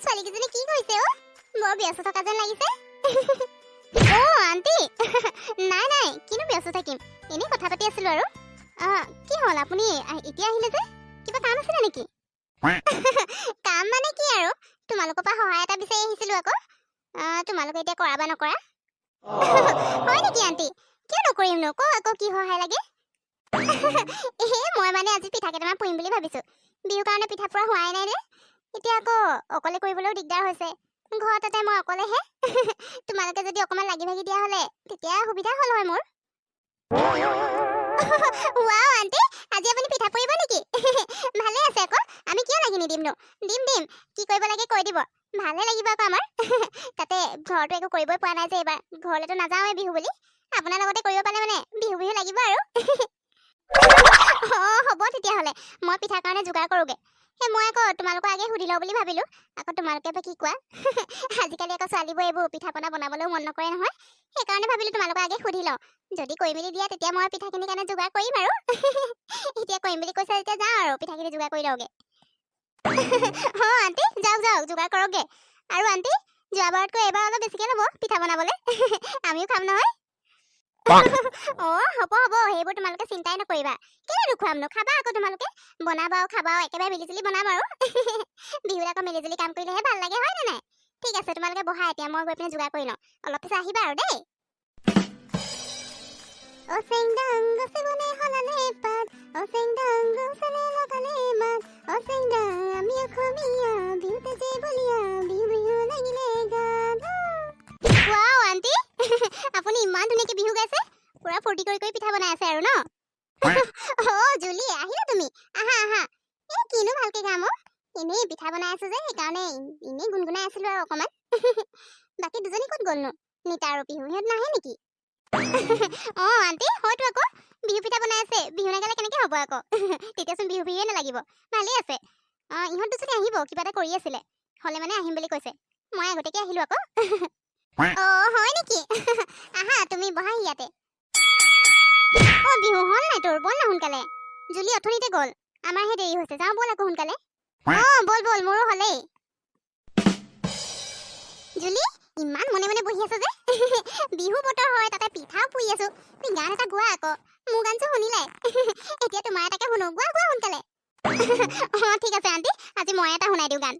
ছোৱালী কিজনী কি কৰিছে অ? বৰ ব্যস্ত থকা যেন লাগিছে। অ আন্টি নাই নাই কিনো ব্যস্ত থাকিম, এনেই কথা পাতি আছিলো আৰু। কি হ'ল আপুনি এতিয়া আহিলে যে, কিবা কাম আছিলে নেকি? কাম মানে কি আৰু, তোমালোকৰ পৰা সহায় এটা বিচাৰি আহিছিলো আকৌ। তোমালোকে এতিয়া কৰা বা নকৰা? হয় নেকি আন্টি? কিয় নকৰিম নো, ক আকৌ কি সহায় লাগে? মই মানে আজি পিঠা কেইটামান পুৰিম বুলি ভাবিছো। বিহুৰ কাৰণে পিঠা পুৰা হোৱাই নাই নে, এতিয়া আকৌ অকলে কৰিবলৈও দিগদাৰ হৈছে। ঘৰত তাতে মই অকলেহে। তোমালোকে যদি অকমান লাগি ভাগি দিয়া হলে তেতিয়া সুবিধা হল হয় মোৰ। ৱাও আন্টি, আজি আপুনি পিঠা পুৰিব নেকি? ভালে আছে আকৌ, আমি কিয় লাগি নিদিম নো? দিম দিম, কি কৰিব লাগে কৈ দিব, ভালে লাগিব আকৌ আমাৰ। তাতে ঘৰতো একো কৰিবই পৰা নাই যে এইবাৰ, ঘৰলেতো নাযাওঁৱে বিহু বুলি। আপোনাৰ লগতে কৰিব পালে মানে বিহু বিহু লাগিব আৰু। হ'ব তেতিয়াহ'লে মই পিঠাৰ কাৰণে যোগাৰ কৰোগে। মই আকৌ তোমালোকৰ আগে সুধি লওঁ বুলি ভাবিলো, আকৌ তোমালোকে বা কি কোৱা। আজিকালি আকৌ ছোৱালীবোৰে এইবোৰ পিঠা পনা বনাবলৈও মন নকৰে নহয়, সেইকাৰণে ভাবিলো তোমালোকৰ আগে সুধি লওঁ। যদি কৰি মেলি দিয়া তেতিয়া মই পিঠাখিনিৰ কাৰণে যোগাৰ কৰিম আৰু। এতিয়া কৰিম বুলি কৈছা যেতিয়া যাওঁ আৰু পিঠাখিনি যোগাৰ কৰি লওঁগে। আন্টি যাওক যাওক যোগাৰ কৰকগে। আৰু আন্টি যোৱাবাৰতকৈ এবাৰ অলপ বেছিকে ল'ব পিঠা বনাবলে। আমিও খাম নহয়। হ'ব হ'ব, সেইবোৰ তোমালোকে চিন্তাই নকৰিবা। কেলে নোখোৱামনো, খাবা আকৌ তোমালোকে। বনাবাও খাবাও, একেবাৰে মিলিজুলি বনাম আৰু। বিহুত আকৌ মিলিজুলি কাম কৰিলেহে ভাল লাগে, হয় নে নাই? ঠিক আছে তোমালোকে বহা, এতিয়া মই গৈ পিনে যোগাৰ কৰি লওঁ। অলপ পিছত আহিবা আৰু দেই। আপুনি ইমান ধুনীয়াকে বিহু গাইছে, পুৰা ফূৰ্তি কৰি কৰি পিঠা বনাই আছে আৰু ন? জুলি আহিলা তুমি, আহা আহা। কিনো ভালকে গাম অ, এনেই পিঠা বনাই আছো যে সেইকাৰণে এনেই গুণগুণাই আছিলো আৰু অকমান। বাকী দুজনী ক'ত গ'লনো, নিতা আৰু পিহু, সিহঁত নাহে নেকি? আন্টি হয়তো আকৌ, বিহু পিঠা বনাই আছে, বিহু নাগালে কেনেকে হ'ব আকৌ। তেতিয়াচোন বিহু বিহুৱে নালাগিব। ভালেই আছে, ইহঁত দুজনী আহিব, কিবা এটা কৰি আছিলে, হলে মানে আহিম বুলি কৈছে। মই আগতীয়াকে আহিলো আকৌ। হয় নেকি? আহা তুমি বহা ইয়াতে। বিহু হল নাই তোৰ, বল না সোনকালে। জুলি অথনিতে গ'ল, আমাৰহে দেৰি হৈছে, যাওঁ বল আকৌ সোনকালে। বল বল, মোৰো হলেই। জুলি ইমান মনে মনে বহি আছো যে। বিহু বতৰ হয়, তাতে পিঠাও পুৰি আছো, তুমি গান এটা গোৱা আকৌ। মোৰ গানটো শুনিলাই। এতিয়া তোমাৰ এটাকে শুনো, গোৱা গোৱা সোনকালে। ঠিক আছে আন্টি, আজি মই এটা শুনাই দিওঁ গান।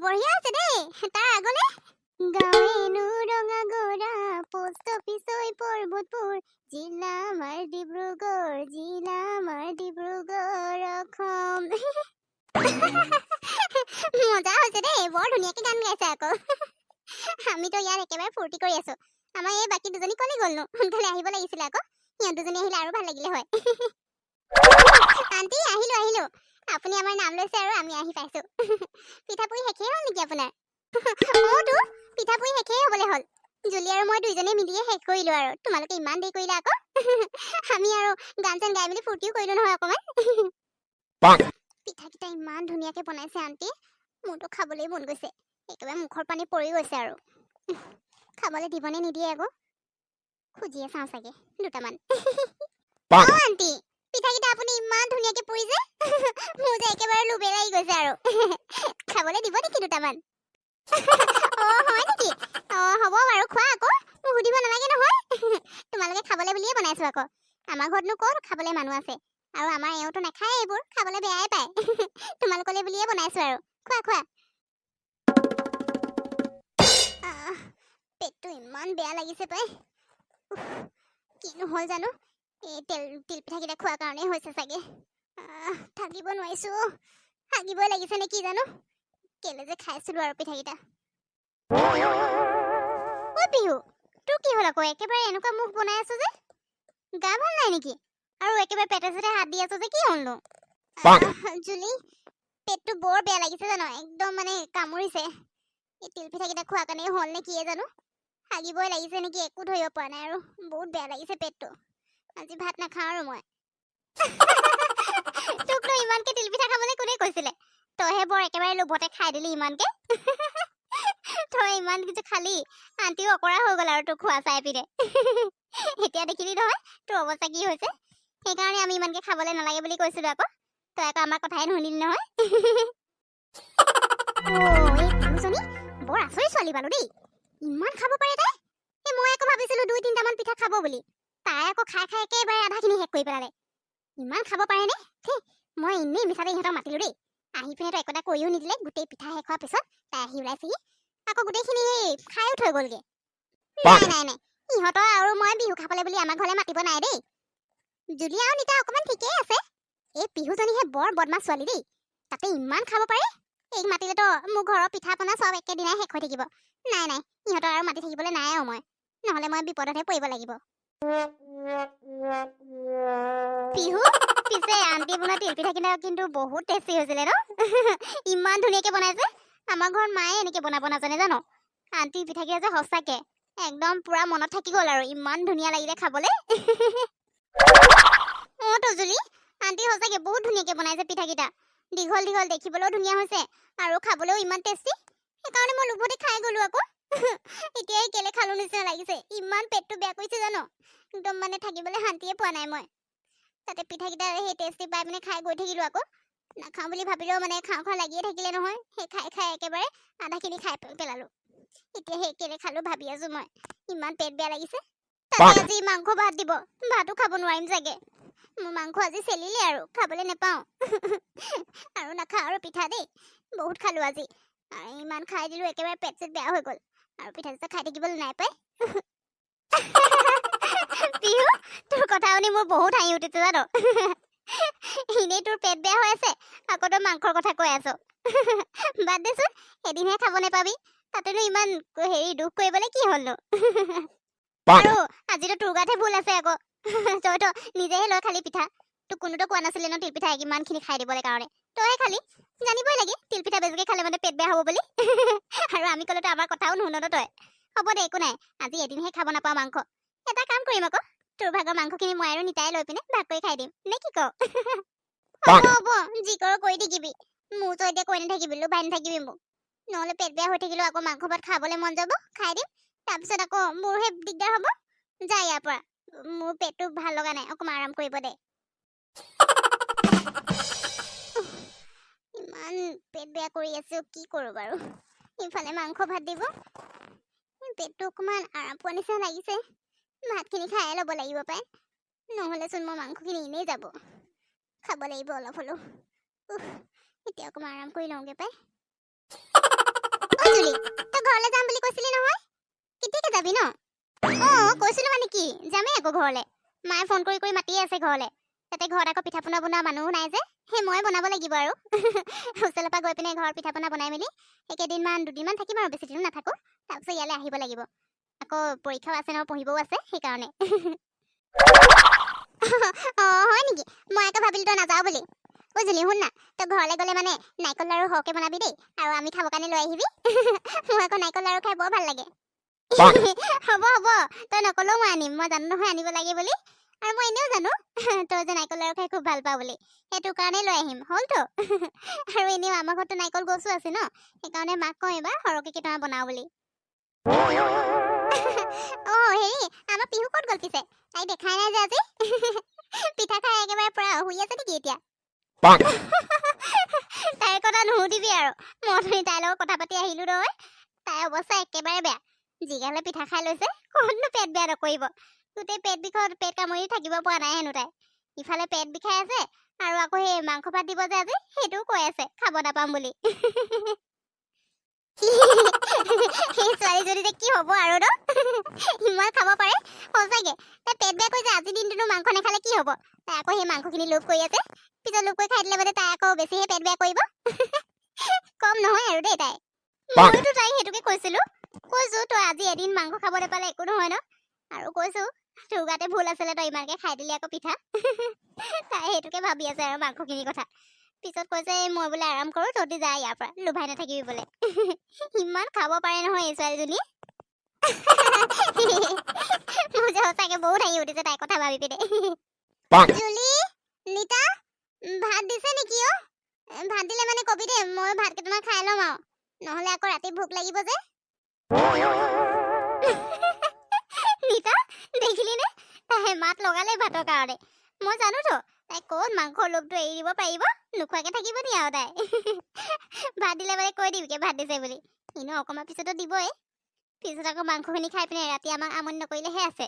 বঢ়িয়া আছে দেই, তাৰ আগলে। গাঁৱেনো ৰঙা গৰা, পোষ্ট অফিচ হৈ পৰ্বতপুৰ, জিলা আমাৰ ডিব্ৰুগড়, জিলা আমাৰ ডিব্ৰুগড় অসম। মজা হৈছে দেই, বৰ ধুনীয়াকে গান গাইছে আকৌ। আমিতো ইয়াত একেবাৰে ফূৰ্তি কৰি আছো। আমাৰ এই বাকী দুজনী কলে গ'লনো, সোনকালে আহিব লাগিছিলে আকৌ। সিহঁত দুজনী আহিলে আৰু ভাল লাগিলে হয়। আন্টি আহিলো আহিলো, আপুনি আমাৰ নাম লৈছে আৰু আমি আহি পাইছো। পিঠা পুৰি শেষেই হ'ল নেকি আপোনাৰ? তো পিঠা পুৰি শেষেই হ'বলে হ'ল। জুলি আৰু মই দুইজনে মিলিয়ে শেষ কৰিলো আৰু, তোমালোকে ইমান দেৰি কৰিলা আকৌ। আমি আৰু গান চান গাই মেলি ফূৰ্তিও কৰিলো নহয় অকমান। পিঠাকেইটা ইমান ধুনীয়াকে বনাইছে আন্টি, মোৰতো খাবলৈ মন গৈছে, একেবাৰে মুখৰ পানী পৰি গৈছে আৰু। খাবলৈ দিবনে নিদিয়ে আকৌ, খুজিয়ে চাওঁ চাগে দুটামান। আন্টি পিঠাকেইটা আপুনি ইমান ধুনীয়াকে পুৰিছে, মোৰ যে একেবাৰে লোভে লাগি গৈছে আৰু। খাবলৈ দিব নেকি দুটামান? হয় নেকি? হ'ব বাৰু, খোৱা আকৌ, মোক সুধিব নালাগে নহয়। তোমালোকে খাবলৈ বুলিয়ে বনাইছো আকৌ, আমাৰ ঘৰতনো ক'ত খাবলৈ মানুহ আছে, আৰু আমাৰ এওঁতো নাখায় এইবোৰ, খাবলৈ বেয়াই পায়। তোমালোকলে বুলিয়ে বনাইছো আৰু, খোৱা খোৱা। পেটটো ইমান বেয়া লাগিছে পাই। কিনো হ'ল জানো, এই তিল পিঠাকেইটা খোৱাৰ কাৰণেই হৈছে চাগে। থাকিব নোৱাৰিছো, হাগিবই লাগিছে নে কি জানো, কেলে যে খাইছিলো আৰু পিঠাকেইটা। বিহু তোৰ কি হ'ল আকৌ, একেবাৰে এনেকুৱা মুখ বনাই আছো যে, গা ভাল নাই নেকি? আৰু একেবাৰে পেটে চেটে হাত দি আছো যে, কি হ'লনো? জুলি পেটটো বৰ বেয়া লাগিছে জানো, একদম মানে কামুৰিছে। এই তিল পিঠাকেইটা খোৱাৰ কাৰণেই হ'ল নে কিয়ে জানো, হাগিবই লাগিছে নেকি, একো ধৰিব পৰা নাই আৰু, বহুত বেয়া লাগিছে পেটটো। আজি ভাত নাখাওঁ আৰু মই। তোকনো ইমানকে তিল পিঠা খাবলৈ কোনে কৈছিলে? তইহে বৰ একেবাৰে লোভতে খাই দিলি ইমানকে। তই ইমান কিছু খালি আন্টিও অকৰা হৈ গ'ল আৰু তোক খোৱা চাই পিনে এতিয়া দেখিলি নহয় তোৰ অৱস্থা কি হৈছে সেইকাৰণে আমি ইমানকে খাবলৈ নালাগে বুলি কৈছিলো আকৌ তই আকৌ আমাৰ কথাই নুশুনিলি নহয় এই পিহুজনী বৰ আচৰিত ছোৱালী পালো দেই ইমান খাব পাৰে তাই মই আকৌ ভাবিছিলো 2-3টা মান পিঠা খাব বুলি তাই আকৌ খাই খাই একেবাৰে আধাখিনি শেষ কৰি পেলালে ইমান খাব পাৰেনে মই এনেই মিছাতে ইহঁতক মাতিলো দেই আহি পিনে তো একোটা কৰিও নিদিলে গোটেই পিঠা শেষ হোৱাৰ পিছত তাই আহি ওলাইছেহি আকৌ গোটেইখিনি খাইও থৈ গ'লগে নাই ইহঁতৰ আৰু মই বিহু খাবলৈ বুলি আমাৰ ঘৰলৈ মাতিব নাই দেই জুলি আৰু নিতা অকমান ঠিকেই আছে এই পিহুজনীহে বৰ বদমাছ ছোৱালী দেই তাতে ইমান খাব পাৰে এই মাতিলেতো মোৰ ঘৰৰ পিঠা পনা চব একেদিনাই শেষ হৈ থাকিব নাই ইহঁতৰ আৰু মাতি থাকিবলৈ নাই আৰু মই নহ'লে মই বিপদতহে পৰিব লাগিব পিহু পিছে আন্টি বনোৱা তিলপিঠা কিন্তু বহুত টেষ্টি হৈছিলে ন ইমান ধুনীয়াকে বনাইছে আমাৰ ঘৰত মায়ে এনেকে বনাব নাজানে জানো আন্টি পিঠাকেইটা যে সঁচাকে একদম পুৰা মনত থাকি গ'ল আৰু ইমান ধুনীয়া লাগিলে খাবলৈ তো জুলি আন্টি সঁচাকে বহুত ধুনীয়াকে বনাইছে পিঠাকেইটা দীঘল দীঘল দেখিবলৈও ধুনীয়া হৈছে আৰু খাবলৈও ইমান টেষ্টি সেইকাৰণে মই লোভতে খাই গ'লো আকৌ এতিয়াই কেলে খালো নিচিনা লাগিছে ইমান পেটটো বেয়া কৰিছে জানো একদম মানে থাকিবলৈ শান্তিয়ে পোৱা নাই মই তাতে পিঠাকেইটা সেই টেষ্টি পাই পিনে খাই গৈ থাকিলো আকৌ নাখাওঁ বুলি ভাবিলেও মানে খাওঁ লাগিয়ে থাকিলে নহয় সেই খাই খাই একেবাৰে আধাখিনি খাই পেলালো এতিয়া সেই কেলে খালো ভাবি আছো মই ইমান পেট বেয়া লাগিছে তাতে আজি মাংস ভাত দিব ভাতো খাব নোৱাৰিম চাগে মোৰ মাংস আজি চেলিলে আৰু খাবলৈ নেপাওঁ আৰু নাখাওঁ আৰু পিঠা দেই বহুত খালো আজি ইমান খাই দিলো একেবাৰে পেট চেট বেয়া হৈ গ'ল আৰু পিঠা চিঠা খাই থাকিবলৈ নাই পাই পিহু তোৰ কথা শুনি মোৰ বহুত হাঁহি উঠিছে জানো এনেই তোৰ পেট বেয়া হৈ আছে আকৌ তই মাংসৰ কথা কৈ আছ বাদ দেচোন এদিনহে খাব নেপাবি তাতেনো ইমান দুখ কৰিবলৈ কি হ'লনো আৰু আজিতো তোৰ গাতহে ভুল আছে আকৌ তইতো নিজেহে লৈ খালি পিঠা তোক কোনোতো কোৱা নাছিলে ন তিলপিঠা ইমানখিনি খাই দিবলৈ কাৰণে তইহে খালি জানিবই লাগে তিলপিঠা বেছিকে খালে মানে পেট বেয়া হ'ব বুলি আৰু আমি ক'লেতো আমাৰ কথাও নুশুন তই হ'ব দে একো নাই আজি এদিনহে খাব নাপাওঁ মাংস এটা কাম কৰিম আকৌ তোৰ ভাগৰ মাংসখিনি মই আৰু নিতাই লৈ পিনে ভাগ কৰি খাই দিম নে কি কওঁ হ'ব যি কৰ কৰি থাকিবি মোৰ তো এতিয়া কৈ নাথাকিবি লোভাই নাথাকিবি মোক নহ'লে পেট বেয়া হৈ থাকিলেও আকৌ মাংস ভাত খাবলৈ মন যাব খাই দিম তাৰপিছত আকৌ মোৰহে দিগদাৰ হ'ব যা ইয়াৰ পৰা মোৰ পেটটো ভাল লগা নাই অকণমান আৰাম কৰিব দে ইমান পেট বেয়া কৰি আছো কি কৰোঁ বাৰু ইফালে মাংস ভাত দিব পেটটো অকণমান আৰাম পোৱা নিচিনা লাগিছে ভাতখিনি খাই ল'ব লাগিব পাই নহ'লেচোন মোৰ মাংসখিনি এনেই যাব খাব লাগিব অলপ হ'লেও এতিয়া অকণমান আৰাম কৰি লওঁগে পাই জুলি তই ঘৰলৈ যাম বুলি কৈছিলি নহয় কেতিয়াকে যাবি ন কৈছিলো মানে কি যামেই আকৌ ঘৰলৈ মায়ে ফোন কৰি কৰি মাতিয়ে আছে ঘৰলৈ তাতে ঘৰত আকৌ পিঠা পনা বনোৱা মানুহো নাই যে সেই মই বনাব লাগিব আৰু হোষ্টেলৰ পৰা গৈ পিনে ঘৰত পিঠা পনা বনাই মেলি একেদিনমান 2দিনমান থাকিম আৰু বেছি দিন নাথাকো তাৰপিছত ইয়ালৈ আহিব লাগিব আকৌ পৰীক্ষাও আছে ন পঢ়িবও আছে সেইকাৰণে হয় নেকি মই আকৌ ভাবিলো তই নাযাওঁ বুলি জুলি শুন না তই ঘৰলৈ গ'লে মানে নাৰিকল লাৰু সৰহকৈ বনাবি দেই আৰু আমি খাবৰ কাৰণে লৈ আহিবি মোৰ আকৌ নাৰিকল লাৰু খাই বৰ ভাল লাগে হ'ব তই নকলেও মই আনিম মই জানো নহয় আনিব লাগে বুলি আৰু মই এনেও জানো তই যে নাৰিকল লাৰু খাই খুব ভাল পাওঁ বুলি সেইটো কাৰণে লৈ আহিম হ'লতো আৰু এনেও আমাৰ ঘৰতো নাৰিকল গছো আছে ন সেইকাৰণে মাক কওঁ এবাৰ সৰহকৈ কেইটামান বনাওঁ বুলি হেৰি আমাৰ পিহু ক'ত গ'ল পিছে তাই দেখাই নাই যে আজি পিঠা খাই একেবাৰে পৰা শুই আছে নেকি এতিয়া তাইৰ কথা নুসুধিবি আৰু মই তাইৰ লগত কথা পাতি আহিলো নহয় তাইৰ অৱস্থা একেবাৰে বেয়া যিগালে পিঠা খাই লৈছে কোনো পেট বেয়া নকৰিব গোটেই পেট বিষত পেট কামুৰি থাকিব পৰা নাই হেনো তাই ইফালে পেট বিষাই আছে আৰু আকৌ সেই মাংস ভাত দিব যে আজি সেইটোও কৈ আছে খাব নাপাম বুলি সেই ছোৱালীজনী যে কি হ'ব আৰু ন ইমান খাব পাৰে সঁচাকে তাই পেট বেয়া কৰি যে আজি দিনটোনো মাংস নাখালে কি হ'ব তাই আকৌ সেই মাংসখিনি লোভ কৰি আছে পিছত লোভ কৰি খাই দিলে মানে তাই আকৌ বেছিহে পেট বেয়া কৰিব কম নহয় আৰু দেই তাই মইতো তাই সেইটোকে কৈছো তই আজি এদিন মাংস খাব নাপালে একো নহয় ন আৰু কৈছো তোৰ গাতে ভুল আছিলে তই ইমানকে খাই দিলি আকৌ পিঠা তাই সেইটোকে ভাবি আছে আৰু মাংসখিনিৰ কথা পিছত কৈছে মই বোলে আৰাম কৰো তহঁতি যা ইয়াৰ পৰা লোভাই নাথাকিবি বোলে ইমান খাব পাৰে নহয় এই ছোৱালীজনী মোৰ যে সঁচাকে বহুত হাঁহি উঠিছে তাইৰ কথা ভাবি পিনে জুলি নিতা ভাত দিছে নেকি ভাত দিলে মানে কবি দে মই ভাত কেইটামান খাই ল'ম আৰু নহ'লে আকৌ ৰাতি ভোক লাগিব যে নিতা দেখিলি নে তাই মাত লগালে ভাতৰ কাৰণে মই জানো তো তাই কোন মাংসৰ লোভটো এৰি দিব পাৰিব নোখোৱাকে থাকিব নি আৰু তাই ভাত দিলে মানে কৈ দিবিকে ভাত দিছে বুলি ইনো অকণমান পিছতো দিবই পিছত আকৌ মাংসখিনি খাই পিনে ৰাতি আমাক আমনি নকৰিলেহে আছে